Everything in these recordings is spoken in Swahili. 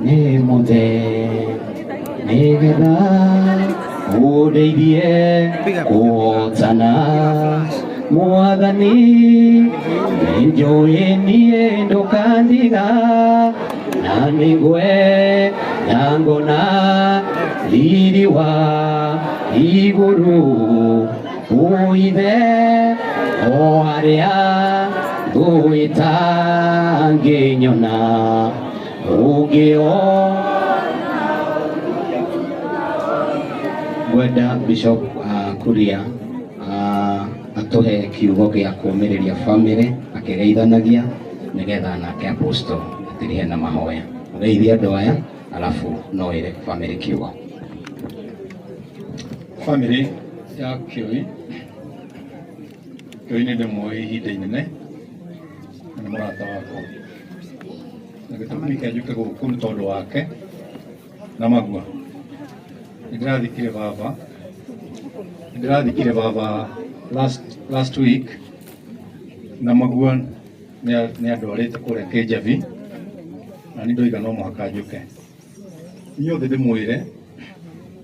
ni mothe nigetha undeithie kuotana Mwathani ninjũĩ niĩ ndũkandiga na nĩngwe na ngona riri wa igũrũ ũithe o arĩa ngwĩta ngĩnyona ũngĩo. Ngwenda Bishop Kuria atuhe kiugo gĩa kũũmĩrĩria bamĩrĩ akĩgeithanagia nĩgetha nake Apostle atirie na mahoya. Ngeithia andũ aya alafu noire bamĩrĩ kiugo. Bamĩrĩ ya Kĩoi nĩ ndĩmũĩ ihinda inene na nĩ mũrata wakwa, na gĩtũmi kĩa njũke gũkũ nĩ tondũ wake na Magua. Nĩndĩrathikire baba last week na Magua nĩ andwarĩte kũrĩa Kĩjabi na nĩ ndoiga no mũhaka njũke. Inyuothe ndĩmwĩre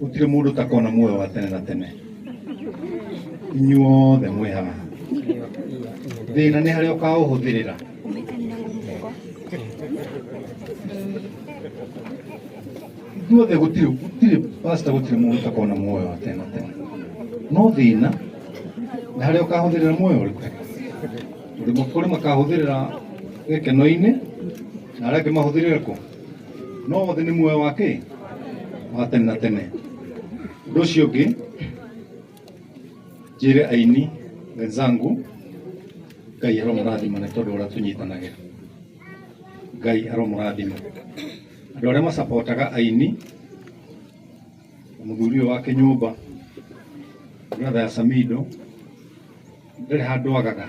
gũtirĩ mũndũ ũtakona muoyo wa tene na tene. Inyuothe mwĩ haha, thĩna nĩ harĩa ũkaũhũthĩrĩra. Inyuothe gũtirĩ pastor, gũtirĩ mũndũ ũtakona muoyo wa tene na tene, no thĩna nĩ harĩa ũkahũthĩrĩra muoyo ũrĩkũ. Kũrĩ makahũthĩrĩra gĩkeno-inĩ na arĩa angĩ mahũthĩrĩra kũ, no wothe nĩ muoyo wa kĩ, wa tene na tene. Ũndũ ũcio ũngĩ njĩre aini wenzangu, Ngai aromũrathima nĩ tondũ ũrĩa tũnyitanagĩra. Ngai aromũrathima andũ arĩa masapotaga aini, mũthuri ũyũ wa Kĩnyũmba, brother ya Samido, ndarĩ handũ agaga.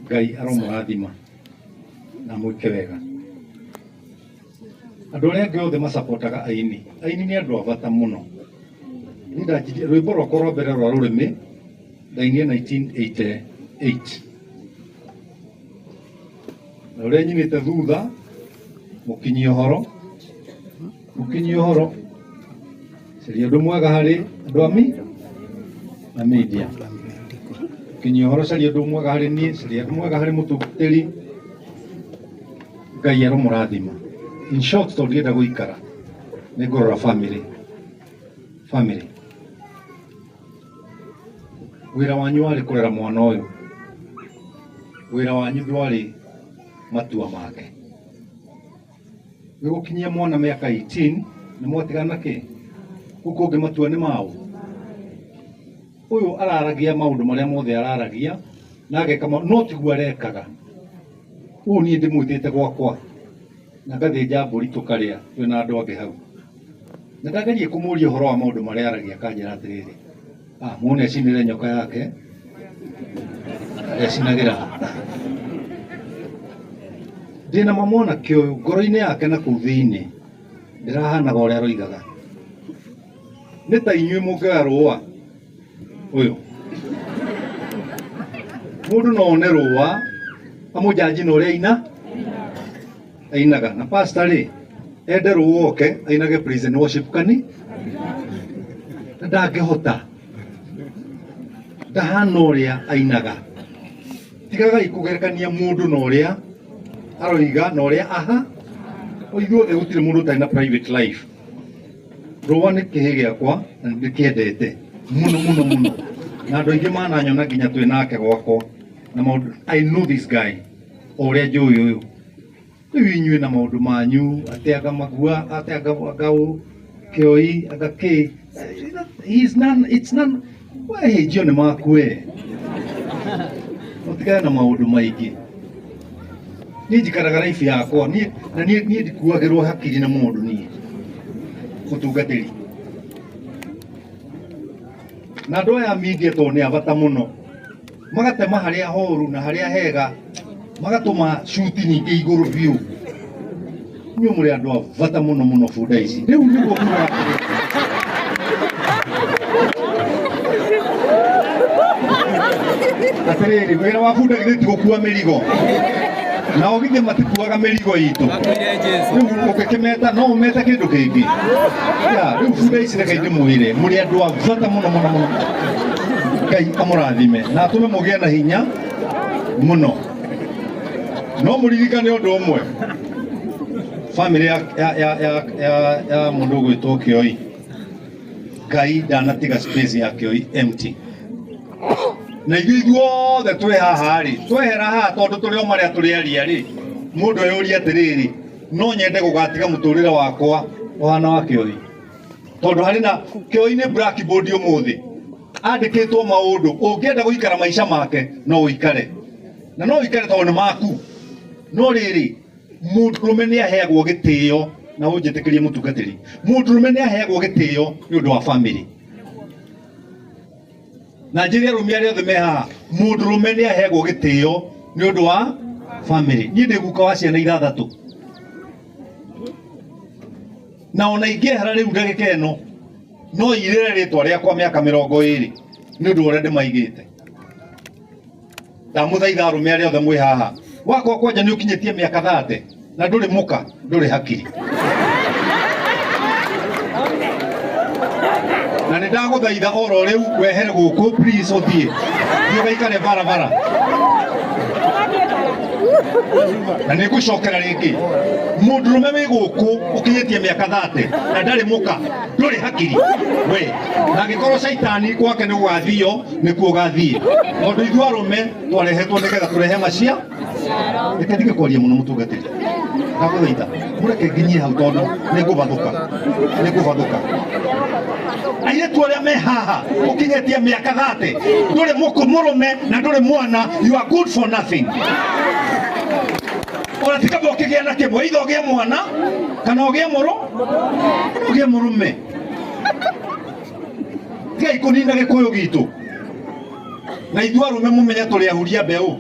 Ngai aromũrathima na mwĩke wega. Andũ arĩa angĩ othe masapotaga aini nĩ andũ a bata mũno. Niĩ ndanjirie rwĩmbo rwakwa rwa mbere rwa rũrĩmĩ ndainie 1988, na ũrĩa nyinĩte thutha mũkinyia ũhoro caria ũndũ mwega harĩ andũ a media. Mũkinyia ũhoro caria ũndũ mwega harĩ niĩ, caria ũndũ mwega harĩ mũtũgĩri. Ngai aromũrathima. In short, tondũ ndienda gũikara nĩ ngũrora family. Wĩra wanyu warĩ kũrera mwana ũyũ, wĩra wanyu ndwarĩ matua make. Gũkinyia mwana mĩaka 18 nĩ mwatigana kĩ, gũkũ ũngĩ matua nĩ mau. Ũyũ araragia maũndũ marĩa mothe araragia na ageka no tiguo arekaga. Ũyũ niĩ ndĩmwĩtĩte gwakwa na ngathĩnja mbũri tũkarĩa twĩna andũ angĩ hau, na ndagerie kũmũria ũhoro wa maũndũ marĩa aragia, akanjĩra atĩrĩrĩ, muone acinĩre nyoka yake acinagĩra. Ndĩna mamona kĩoyo ngoro-inĩ yake na kũu thĩinĩ ndĩrahanaga ũrĩa aroigaga. Nĩ ta inyuĩ mũngĩoya rũũa ũyũ, mũndũ no one rũũa amũjanji na ũrĩa ainaga, na pastor rĩ ende rũũa oke ainage praise and worship kani, na ndangĩhota, ndahana ũrĩa ainaga. Tigagai kũgerekania mũndũ na ũrĩa aroiga na ũrĩa ithuothe gũtirĩ mũndũ ũtarĩ na private life. Rũũa nĩ kĩhĩ gĩakwa na ndĩkĩendete mũno, na andũ aingĩ mananyona nginya twĩ nake gwakwa na maũndũ. I know this guy o ũrĩa njũĩ ũyũ. Rĩu inyuĩ na maũndũ manyu ateaga Magua, ateaga Ngau, Kĩoi, agakĩ, it's none. Wahĩnjio nĩ makue, ũtigane na maũndũ maingĩ. Niĩ njikaraga raibu yakwa na niĩ ndikuagĩrwo hakiri na mũndũ. Niĩ mũtungatĩri na andũ aya media tondũ nĩ abata mũno, magatema harĩa horu na harĩa hega, magatũma shuti nyingĩ igũrũ biũ. Inyuĩ mũrĩ andũ a bata mũno bunda ici. Rĩu nĩguo kuga atĩrĩrĩ, wĩra wa bunda githĩ ti gũkua mĩrigo. na ogithe matikuaga mĩrigo itũ rĩu ũkĩkĩmeta no ũmete kĩndũ kĩngĩ rĩu bunda ici reke ndĩmwĩre mũrĩ andũ a bata mũno mũno mũno Ngai amũrathime na atũme mũgĩe na hinya mũno no mũririkane ũndũ ũmwe family ya mũndũ ũgwĩtwo Kĩoi Ngai ndanatiga space ya Kĩoi empty na ithuothe twĩ haha rĩ twehera haha tondũ tũrĩ o marĩa tũrĩ aria rĩ mũndũ yũria atĩrĩrĩ no nyende gũgatiga mũtũrĩre wakwa ũhana wa Kĩoi tondũ harĩ na Kĩoi nĩ blackboard ũmũthĩ andĩkĩtwo maũndũ ũngĩenda gũikara maica make no ũikare na no ũikare tondũ nĩ maku no rĩrĩ mũndũrũme nĩ aheagwo gĩtĩo na ũnjĩtĩkĩrie mũtungatĩri mũndũrũme nĩ aheagwo gĩtĩo nĩ ũndũ wa family na njĩra arũme arĩa othe me haha mũndũrũme nĩ aheagwo gĩtĩo nĩ ũndũ wa family niĩ ndĩ guka wa ciana 6 na ona ingĩehera rĩu ndagĩka ĩno no irĩre rĩtwa rĩakwa mĩaka 20 nĩ ũndũ ũrĩa ndĩmaigĩte ndamũthaitha arũme arĩa othe mwĩ haha wakwa kwanja nĩ ũkinyĩtie mĩaka 30 na ndũrĩ mũka ndũrĩ hakiri na nĩ ndagũthaitha oro rĩu wehere gũkũ please ũthiĩ ũgaikare barabara na nĩ ngũcokera rĩngĩ mũndũrũme wĩ gũkũ ũkinyĩtie mĩaka 30 na ndarĩ mũka ndũrĩ hakiri we na angĩkorwo caitani gwake nĩ gũgathio nĩkuo ũgathiĩ tondũ ithuĩ arũme twarehetwo nĩgetha tũrehe macia reke ndige kwaria mũno mũtungatĩri ndagũthaitha mũreke nginyie hau tondũ nĩ ngũbathũka airĩtu arĩa me haha ũkinyĩtie mĩaka 30 ndũrĩ mũrũme na ndũrĩ mwana you are good for nothing ona tikaba ũkĩgĩa na kĩmwe itha ũgĩe mwana kana ũgĩe mũrũme tigai kũnina gĩkũyũ gitũ na ithuĩ arũme mũmenye tũrĩ ahuria mbeũ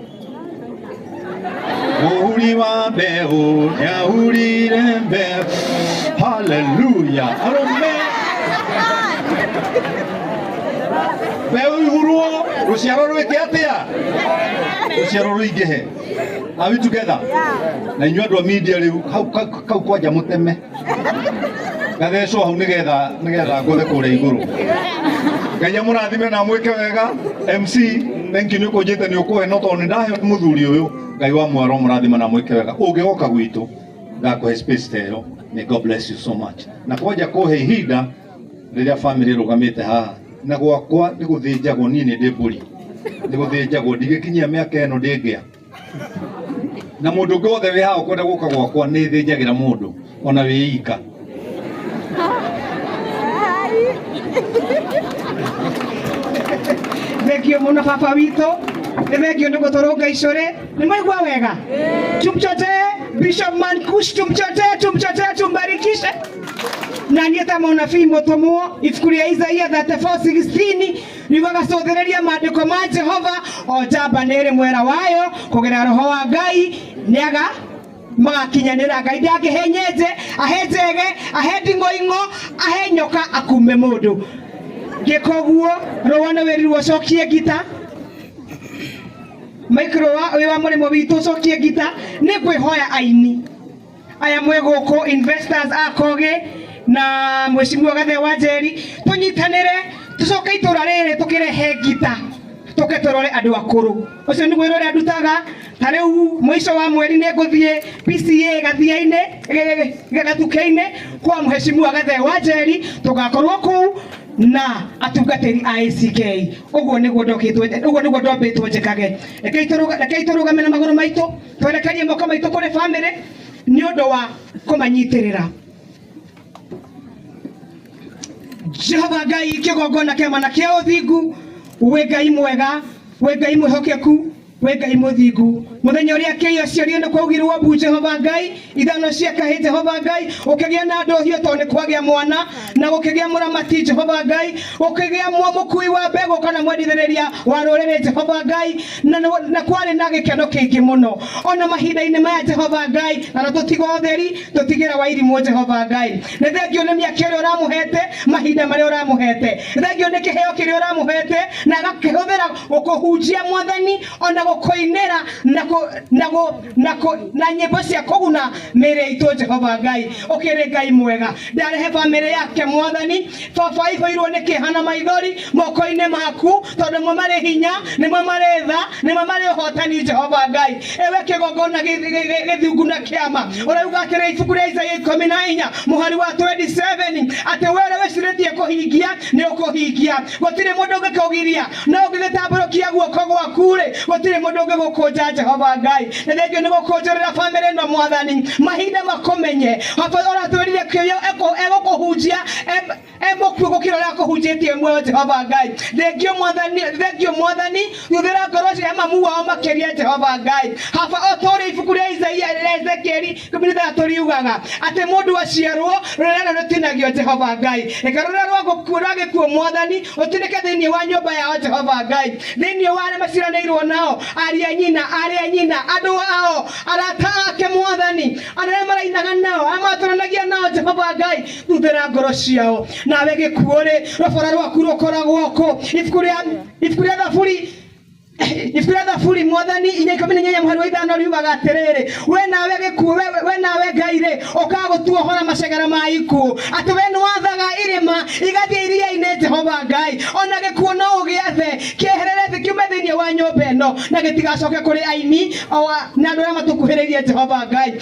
mũhuri wa mbeũ nĩahurire mbeũ haleluya arũme mbeũ ihurwo rũciaro rwĩke atĩa rũciaro rũingĩhe are we together na inyuĩ andũ a media rĩu kau kwanja mũteme gathecwo hau nĩgetha ngũthe kũrĩa igũrũ Ngai amũrathime na mwĩke wega MC thank you nĩ ũkũnjĩte nĩ ũkũhe no tondũ nĩ ndahe mũthuri ũyũ Ngai wa mwaro mũrathime na mwĩke wega ũngĩgoka gwitũ ndakũhe space ta ĩyo may God bless you so much na kwanja kũhe ihinda rĩrĩa family rũgamĩte haha na gwakwa nĩ gũthĩnjagwo niĩ nĩ ndĩ mbũri nĩ gũthĩnjagwo ndigĩkinyia mĩaka ĩno ndĩngĩa na mũndũ ũngĩ wothe wĩ haha ũkwenda gũka gwakwa nĩ thĩnjagĩra mũndũ ona wĩ ika thengio mũno baba witũ nĩ thengio nĩ gũtũrũnga icũrĩ nĩ mwaigua wega tumchote Bishop Mankush tumchote tumbarikishe na niĩ ta mũnabii mũtũmwo ibuku rĩa Isaia 34:16 riugaga cũthĩrĩria maandĩko ma Jehova o njamba nĩ ĩrĩ mwera wayo kũgerera roho wa Ngai nĩaga magakinyanĩra Ngai ndangĩhe nyenje ahe njege ahe nding'oing'o ahe nyoka akume mũndũ gĩkoguo rũa nĩ wĩrirwo cokie ngita Micro wĩ wa mũrĩmo witũ cokie ngita nĩ kwĩhoya aini aya mwĩ gũkũ investors akoge na Mheshimiwa Gathe wa Njeri tũnyitanĩre tũcoke itũra rĩrĩ tũkĩrehe ngita tũke tũrore andũ akũrũ ũcio nĩguo wĩra ũrĩa ndutaga ta rĩu mũico wa mweri nĩ ngũthiĩ PCA gathiainĩ gatuke-inĩ kwa Mheshimiwa Gathe wa Njeri tũgakorwo kũu na atungatĩri a ACK ũguo nĩguo ndombĩtwo njĩkage rekei tũrũgame na magũrũ maitũ twerekerie moko maitũ kũrĩ family nĩ ũndũ wa kũmanyitĩrĩra Jehova Ngai kĩgongona kĩa mana kĩa ũthingu wĩ Ngai mwega wĩ Ngai mwĩhokeku wĩ Ngai mũthingu mũthenya ũrĩa kĩio ciario nĩ kwaugirwo mbu Jehova Ngai ithano cia kahĩ Jehova Ngai ũkĩgĩa na ndũhiũ tondũ nĩ kwagĩa mwana na gũkĩgĩa mũramati Jehova Ngai ũkĩgĩa mũkui wa mbegũ kana mwendithĩrĩria wa rũrĩrĩ Jehova Ngai na kwarĩ na gĩkeno kĩingĩ mũno ona mahinda-inĩ maya Jehova Ngai na tũtiga ũtheri tũtigĩra wa irimũ Jehova Ngai nĩ thengio nĩ mĩaka ĩrĩa ũramũhete mahinda marĩa ũramũhete thengio nĩ kĩheo kĩrĩa ũramũhete na agakĩhũthĩra gũkũhunjia Mwathani ona gũkũinĩra na na nyimbo cia kuguna mere itu Jehova Ngai ukire Ngai mwega ndarehe family yake Mwathani baba ihoirwo ni kihana maithori moko-ini maku tondu mo mari hinya ni mo mari tha ni mo mari hotani Jehova Ngai ewe kigongona githungu na kiama urauga atire ibuku ria Isaia 14 muhari wa 27 ati were weciritie kuhingia ni ukuhingia gutire mundu ngikugiria no ngitambũrũkia guoko gwaku ri gutire mundu ngigukunja Jehova Ngai na thengio ni gukunjurira family no Mwathani mahinda makomenye hapa oratwirire kio egukuhunjia emokwo gukira ria kuhunjitie mwe Jehova Ngai thengio Mwathani yuthira ngoro cia mamu wao makiria Jehova Ngai hapa otori ibuku ria Isaia Ezekieli 13 riugaga ati mundu aciarwo rurena rutinagio Jehova Ngai ekarura rwa gikuo Mwathani utinike thiini wa nyumba yao Jehova Ngai thiini wa arĩa maciranĩirwo nao aria nyina andu ao arata ake Mwathani arĩa marainaga nao amaturanagia nao Jehova Ngai thuthĩra ngoro ciao nawe gĩkuo rĩ rũbara rwaku rũkoragwo kũ ibuku rĩa Thaburi Mwathani 18 muhari wa 5 riugaga atĩrĩrĩ we nawe gĩkuo we nawe Ngai rĩ ũkagũtuohora macegera ma ikuũ atĩ we nĩwathaga irĩma igathiĩ iria-inĩ Jehova Ngai ona gĩkuo no ũgĩathe kĩeherere thĩ kiume thĩinĩ wa nyũmba ĩno na gĩtigacoke kũrĩ aini na andũ arĩa matũkuhĩrĩirie Jehova Ngai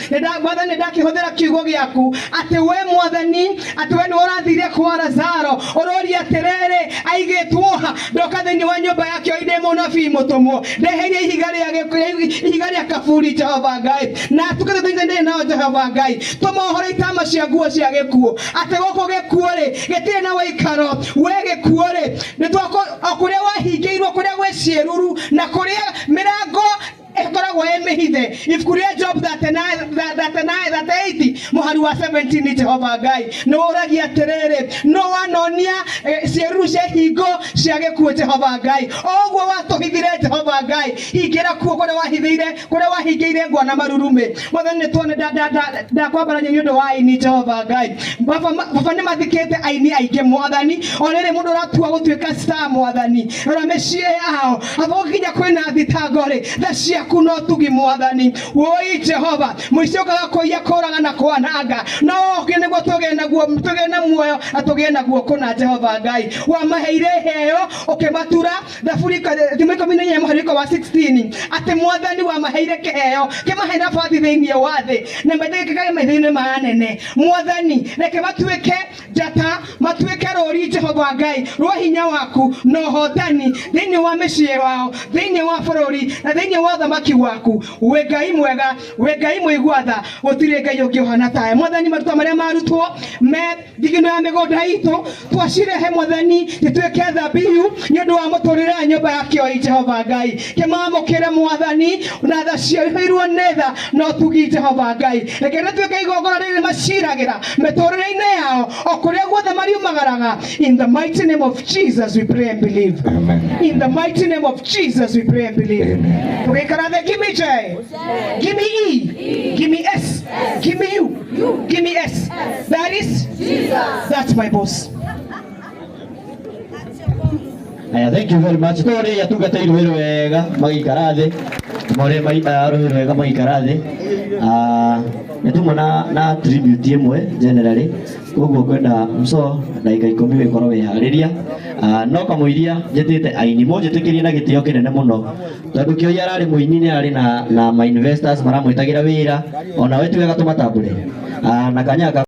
Mwathani ndakĩhũthĩra kiugo gĩaku atĩ we Mwathani atĩ we nĩwe ũrathire kwa Lazaro ũroria atĩrĩrĩ aigĩtwo ha ndoka thĩinĩ wa nyũmba yake oine mũnabii mutumwo ndeheria ihiga ria kaburi Jehova Ngai na tukathiĩ nao Jehova Ngai tũmohore itama cia nguo cia gĩkuũ atĩ gũkũ gĩkuũ rĩ gĩtirĩ na wĩikaro we gĩkuũ rĩ kũrĩa wahingĩirwo kũrĩa gwĩ ciĩruru na kũrĩa mĩrango ekoragwo emihithe ibuku ria Job 38 muhari wa 17 Jehova Ngai no ũragia atĩrĩrĩ no wanonia ciĩruru cia hingo cia gĩkuũ Jehova Ngai ũguo watũhithire Jehova Ngai hingĩra kuo kũrĩa wahingĩire ngwa na marurume Mwathani nĩtuone ndakwambarania nĩ ũndũ wa aini Jehova Ngai baba nĩmathikĩte aini aingĩ Mwathani orĩrĩ mũndũ ũratua gũtuĩka star Mwathani rora mĩciĩ yao athũkinya kwĩna thitango rĩ tha ciaku no tugi Mwathani woi Jehova mũico kaga kũiya kũraga na kwananga no okĩ nĩguo tũgĩe na muoyo na tũgĩe naguo kũna Jehova Ngai wamaheire heo ũkĩmatura Thaburi 14 muhari wa 16 atĩ Mwathani wamaheire kĩheo kĩmahe nabathi thĩinĩ wa thĩ na mathĩkĩkaga maitho-inĩ ma anene Mwathani reke matuĩke njata matuĩke rũri Jehova Ngai rwa hinya waku na ũhotani thĩinĩ wa mĩciĩ wao thĩinĩ wa bũrũri na thĩinĩ wa thamaki waku we Ngai mwega we Ngai mũigua-tha gũtirĩ Ngai ũngĩ ũhana tawe Mwathani maruta marĩa marutwo me thigino ya mĩgũnda itũ twacirehe Mwathani gĩtuĩke thabihu nĩ ũndũ wa mũtũrĩre wa nyũmba ya kĩoi Jehova Ngai kĩmamũkĩre Mwathani na tha ciaihĩirwo nĩ tha no tugi Jehova Ngai reke rĩtuĩke igongona rĩrĩ maciragĩra mĩtũrĩre-inĩ yao o kũrĩa guothe mariumagaraga in the mighty name of Jesus we pray and believe. Amen. In the mighty name of Jesus we pray and believe. Okay, give me J, give me E, give me S, give me U, give me S. That is Jesus. That's my boss. Thank you very much. Tore ya tugateirwo wĩra wega magĩikara thĩ more rwĩra wega magĩikara thĩ nĩtumwo na tribute ĩmwe generally koguo kwenda mso ndagĩka 10 wĩkorwo wĩharĩria no kamũiria njĩtĩte aini mũnjĩtĩkĩrie na gĩtĩo kĩnene mũno tondũ kĩoia ararĩ mũini nĩ arĩ na ma investors maramwĩtagĩra wĩra ona we tuge gatũmatambũre na kanyaka